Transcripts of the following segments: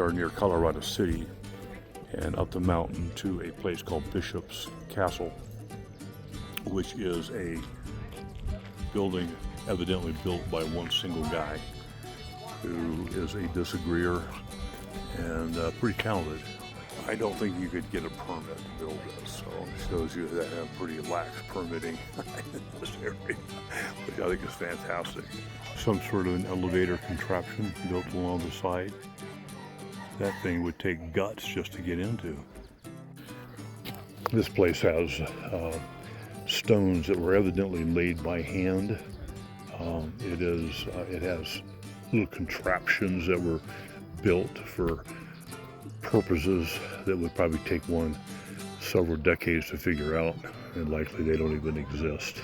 are near Colorado City and up the mountain to a place called Bishop's Castle, which is a building evidently built by one single guy who is a disagreeer and pretty talented. I don't think you could get a permit to build this, so it shows you that have pretty lax permitting in this area, which I think is fantastic. Some sort of an elevator contraption built along the side. That thing would take guts just to get into. This place has stones that were evidently laid by hand. It has little contraptions that were built for purposes that would probably take one several decades to figure out, and likely they don't even exist.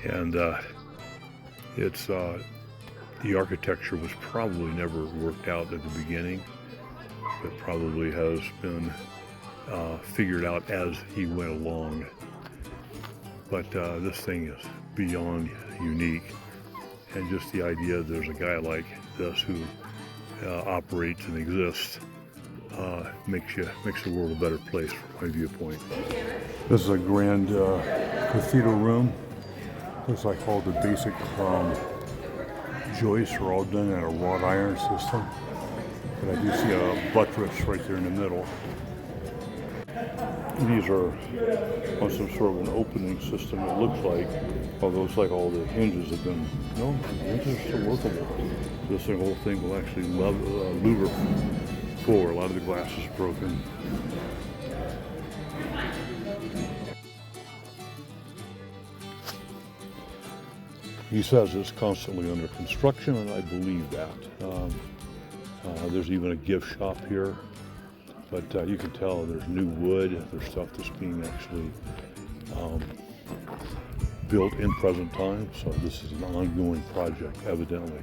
And the architecture was probably never worked out at the beginning. It probably has been figured out as he went along. But this thing is beyond unique, and just the idea there's a guy like this who operates and exists makes the world a better place from my viewpoint. This is a grand cathedral room. Looks like all the basic joists are all done in a wrought iron system. But I do see a buttress right there in the middle. These are on some sort of an opening system, it looks like, although it's like all the hinges have been, no, the hinges are still workable. This whole thing will actually louver forward. A lot of the glass is broken. He says it's constantly under construction, and I believe that. There's even a gift shop here, but you can tell there's new wood, there's stuff that's being actually built in present time, so this is an ongoing project, evidently.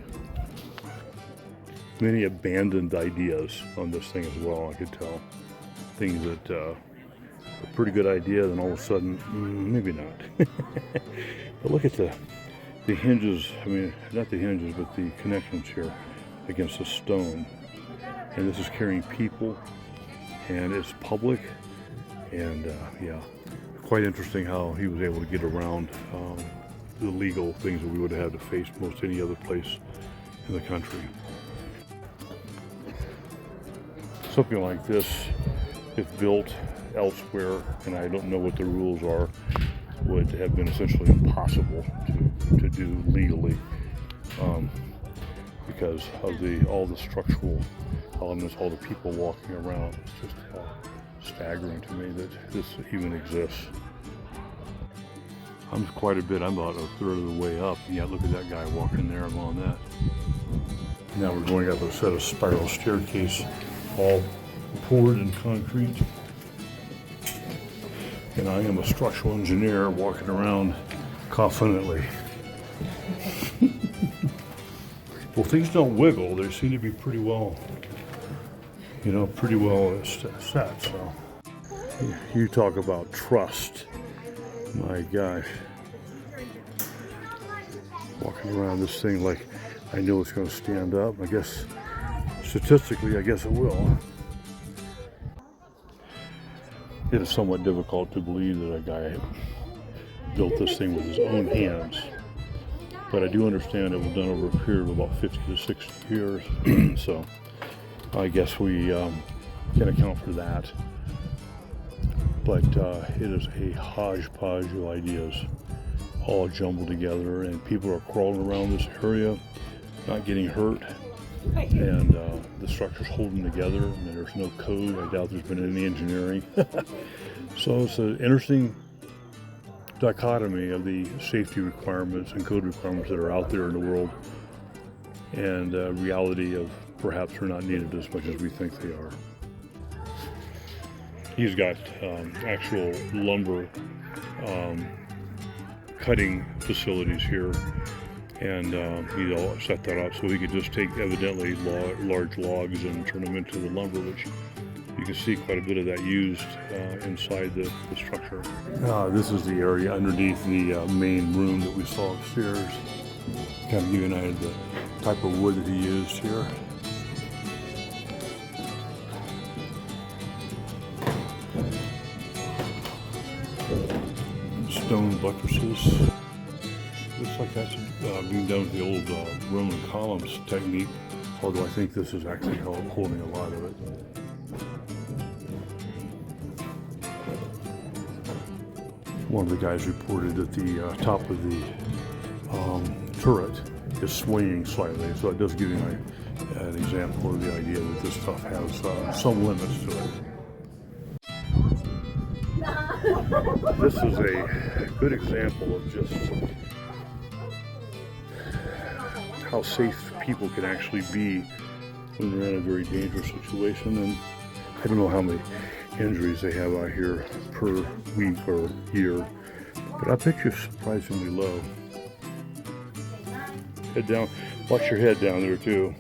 Many abandoned ideas on this thing as well, I could tell. Things that are a pretty good idea, then all of a sudden, maybe not. But look at the hinges, I mean, not the hinges, but the connections here against the stone. And this is carrying people, and it's public, and yeah, quite interesting how he was able to get around the legal things that we would have had to face most any other place in the country. Something like this, if built elsewhere, and I don't know what the rules are, would have been essentially impossible to do legally because of all the structural elements, all the people walking around. It's just staggering to me that this even exists. I'm quite a bit, I'm about a third of the way up. Yeah, look at that guy walking there. I'm on that. Now we're going up a set of spiral staircase, all poured in concrete. And I am a structural engineer walking around confidently. Well, things don't wiggle. They seem to be pretty well, set. So you talk about trust. My gosh. Walking around this thing like I know it's going to stand up. I guess statistically, I guess it will. It is somewhat difficult to believe that a guy built this thing with his own hands, but I do understand it was done over a period of about 50 to 60 years, so I guess we can account for that. But it is a hodgepodge of ideas all jumbled together, and people are crawling around this area, not getting hurt, and the structure's holding together, and there's no code. I doubt there's been any engineering. So it's an interesting dichotomy of the safety requirements and code requirements that are out there in the world, and reality of perhaps they're not needed as much as we think they are. He's got actual lumber cutting facilities here, and he all set that up so he could just take evidently large logs and turn them into the lumber, which you can see quite a bit of that used inside the structure. This is the area underneath the main room that we saw upstairs. Kind of give you an idea of the type of wood that he used here. Stone buttresses. Looks like that's being done with the old Roman columns technique, although I think this is actually holding a lot of it. One of the guys reported that the top of the turret is swinging slightly, so it does give you an example of the idea that this stuff has some limits to it. This is a good example of just how safe people can actually be when they're in a very dangerous situation. And I don't know how many injuries they have out here per week or year, but I bet you're surprisingly low. Head down, watch your head down there too.